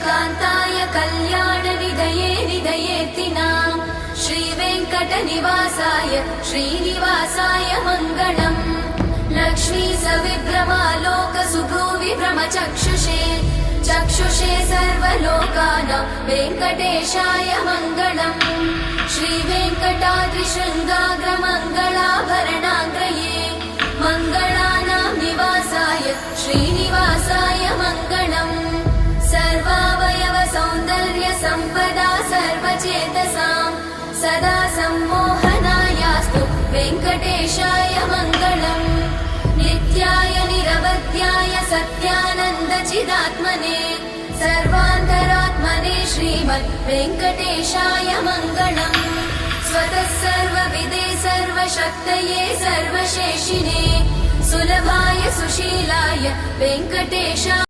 कान्ताय कल्याणनिधये निधयेऽर्थिनाम् श्रीवेङ्कटनिवासाय श्रीनिवासाय मङ्गलम् लक्ष्मी सविभ्रमालोकसुभ्रूविभ्रमचक्षुषे चक्षुषे सर्वलोकानां वेङ्कटेशाय मङ्गलम् श्रीवेङ्कटाद्रिशृङ्गाग्रमङ्गलाभरणाग्रये मङ्गलानां निवासाय श्रीनिवासाय मङ्गलम् सर्वावयव सौन्दर्य सम्पदा सर्वचेतसां सदा सम्मोहनायास्तु वेङ्कटेशाय मङ्गलम् नित्याय निरवध्याय सत्यानन्दचिदात्मने सर्वान्तरात्मने श्रीमद् वेङ्कटेशाय मङ्गलम् स्वतः सर्वविदे सर्वशक्तये सर्वशेषिने सुलभाय सुशीलाय वेङ्कटेशाय